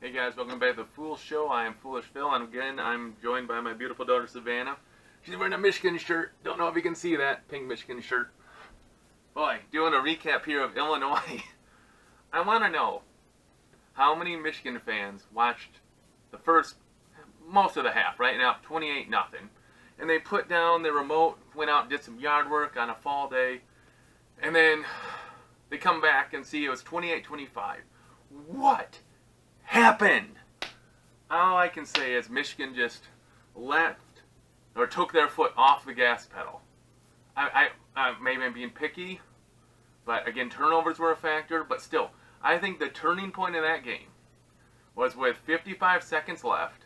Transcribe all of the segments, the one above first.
Hey guys, welcome back to the Fool Show. I am Foolish Phil, and again, I'm joined by my beautiful daughter Savannah. She's wearing a Michigan shirt. Don't know if you can see that pink Michigan shirt. Boy, doing a recap here of Illinois. I want to know how many Michigan fans watched most of the half, right now, 28-0. And they put down their remote, went out and did some yard work on a fall day, and then they come back and see it was 28-25. What happened? All I can say is Michigan just left or took their foot off the gas pedal. Maybe I'm being picky, but again, turnovers were a factor. But still, I think the turning point of that game was with 55 seconds left.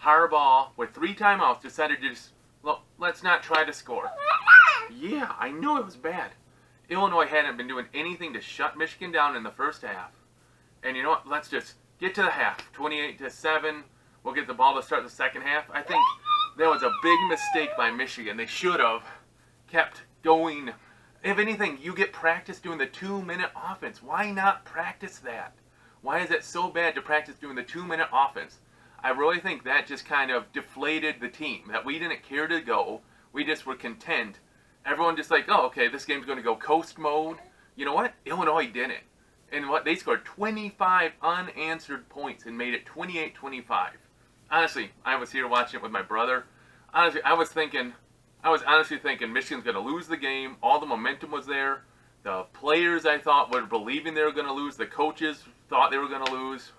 Harbaugh, with 3 timeouts, decided to just, well, let's not try to score. Yeah, I know it was bad. Illinois hadn't been doing anything to shut Michigan down in the first half. And you know what? Let's just get to the half. 28-7. We'll get the ball to start the second half. I think that was a big mistake by Michigan. They should have kept going. If anything, you get practice doing the 2-minute offense. Why not practice that? Why is it so bad to practice doing the 2-minute offense? I really think that just kind of deflated the team. That we didn't care to go. We just were content. Everyone just like, oh, okay, this game's going to go coast mode. You know what? Illinois didn't. And what they scored 25 unanswered points and made it 28-25. Honestly, I was here watching it with my brother. Honestly, I was honestly thinking Michigan's going to lose the game. All the momentum was there. The players, I thought, were believing they were going to lose. The coaches thought they were going to lose.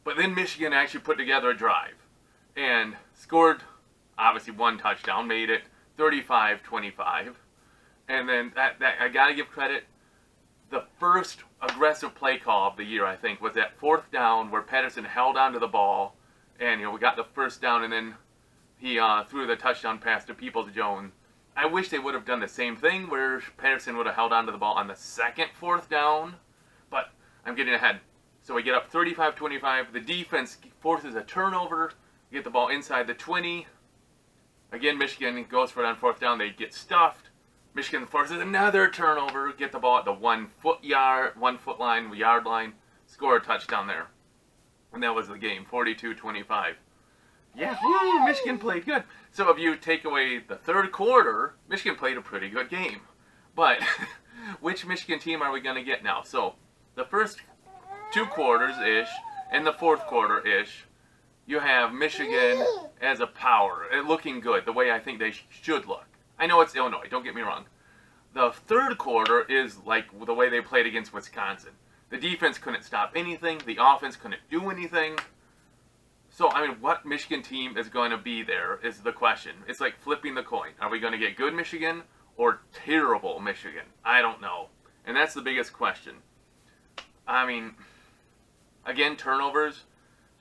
But then Michigan actually put together a drive and scored, obviously, 1 touchdown, made it 35-25. And then that I got to give credit. The first aggressive play call of the year, I think, was that 4th down where Patterson held onto the ball, and we got the first down, and then he threw the touchdown pass to Peoples-Jones. I wish they would have done the same thing where Patterson would have held onto the ball on the second 4th down, but I'm getting ahead. So we get up 35-25. The defense forces a turnover, get the ball inside the 20. Again, Michigan goes for it on 4th down. They get stuffed. Michigan forces another turnover, get the ball at the 1 foot line, yard line, score a touchdown there. And that was the game, 42-25. Yeah, woo, Michigan played good. So if you take away the 3rd quarter, Michigan played a pretty good game. But which Michigan team are we going to get now? So the first 2 quarters-ish and the 4th quarter-ish, you have Michigan as a power, looking good, the way I think they should look. I know it's Illinois, don't get me wrong. The 3rd quarter is like the way they played against Wisconsin. The defense couldn't stop anything. The offense couldn't do anything. So, I mean, what Michigan team is going to be there is the question. It's like flipping the coin. Are we going to get good Michigan or terrible Michigan? I don't know. And that's the biggest question. I mean, again, turnovers.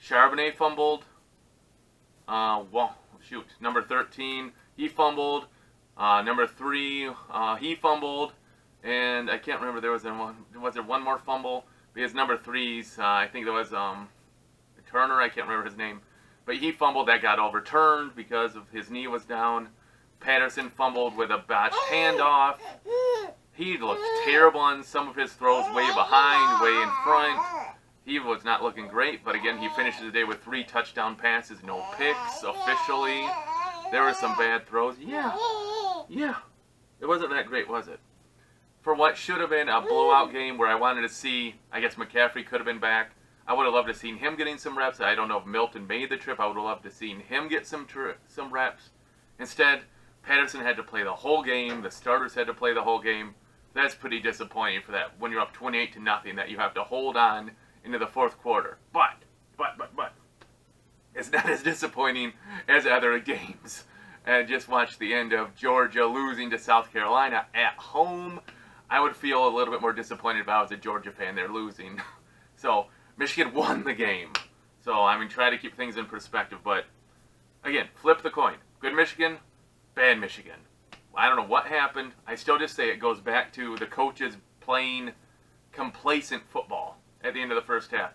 Charbonnet fumbled. Number 13, he fumbled. Number 3, he fumbled, and I can't remember, was there one more fumble? Because number 3's, I think there was Turner, I can't remember his name, but he fumbled, that got overturned because of his knee was down. Patterson fumbled with a botched handoff. He looked terrible on some of his throws, way behind, way in front. He was not looking great, but again, he finishes the day with 3 touchdown passes, no picks officially. There were some bad throws. Yeah, it wasn't that great, was it? For what should have been a blowout game where I wanted to see, I guess McCaffrey could have been back. I would have loved to have seen him getting some reps. I don't know if Milton made the trip. I would have loved to have seen him get some reps. Instead, Patterson had to play the whole game. The starters had to play the whole game. That's pretty disappointing for that when you're up 28-0 that you have to hold on into the 4th quarter. But, it's not as disappointing as other games. And just watch the end of Georgia losing to South Carolina at home. I would feel a little bit more disappointed if I was a Georgia fan. They're losing. So, Michigan won the game. So, I mean, try to keep things in perspective. But, again, flip the coin. Good Michigan, bad Michigan. I don't know what happened. I still just say it goes back to the coaches playing complacent football at the end of the first half.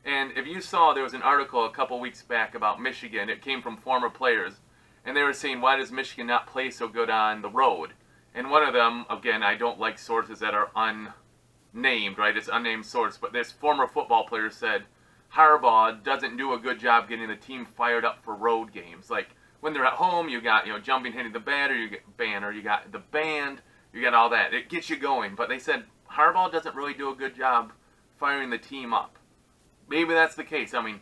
And if you saw, there was an article a couple weeks back about Michigan. It came from former players. And they were saying, why does Michigan not play so good on the road? And one of them, again, I don't like sources that are unnamed, right? It's unnamed source. But this former football player said, Harbaugh doesn't do a good job getting the team fired up for road games. Like when they're at home, you got jumping, hitting the banner, you got the band, you got all that. It gets you going. But they said Harbaugh doesn't really do a good job firing the team up. Maybe that's the case. I mean,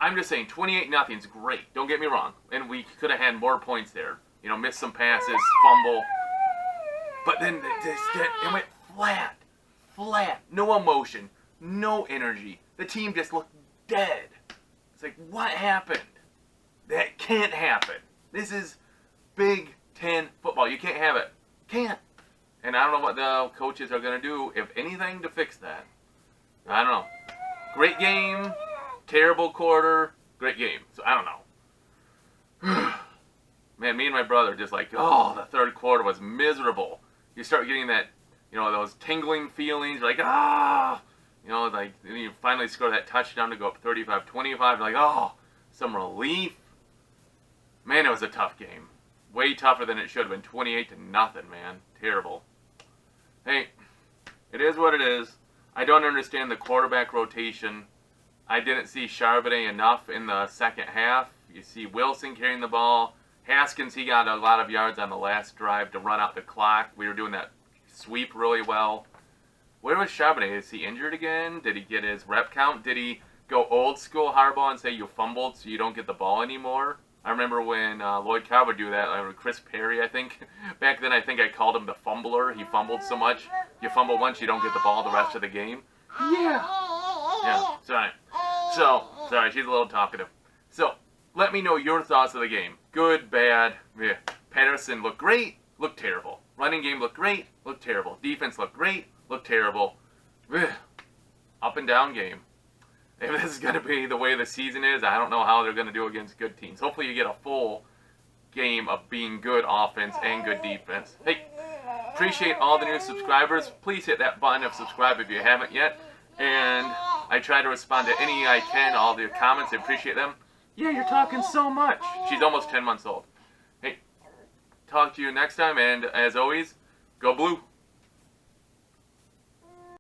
I'm just saying 28-0 is great. Don't get me wrong. And we could have had more points there. Missed some passes, fumble. But then it went flat. No emotion, no energy. The team just looked dead. It's like, what happened? That can't happen. This is Big Ten football. You can't have it. Can't. And I don't know what the coaches are going to do, if anything, to fix that. I don't know. Great game, terrible quarter, great game. So I don't know. Man, me and my brother just like, the third quarter was miserable. You start getting that, those tingling feelings, like, like, then you finally score that touchdown to go up 35-25, like, some relief. Man, it was a tough game. Way tougher than it should have been. 28-0, man. Terrible. Hey, it is what it is. I don't understand the quarterback rotation. I didn't see Charbonnet enough in the second half. You see Wilson carrying the ball. Haskins, he got a lot of yards on the last drive to run out the clock. We were doing that sweep really well. Where was Charbonnet? Is he injured again? Did he get his rep count? Did he go old school Harbaugh and say you fumbled so you don't get the ball anymore? I remember when Lloyd Cobb would do that. Chris Perry, I think. Back then, I think I called him the fumbler. He fumbled so much. You fumble once, you don't get the ball the rest of the game. Yeah. Yeah, sorry. Sorry, she's a little talkative. So, let me know your thoughts of the game. Good, bad, yeah. Patterson looked great, looked terrible. Running game looked great, looked terrible. Defense looked great, looked terrible. Up and down game. If this is going to be the way the season is, I don't know how they're going to do against good teams. Hopefully you get a full game of being good offense and good defense. Hey, appreciate all the new subscribers. Please hit that button of subscribe if you haven't yet. And I try to respond to any I can, all the comments. I appreciate them. Yeah, you're talking so much. She's almost 10 months old. Hey, talk to you next time. And as always, go blue.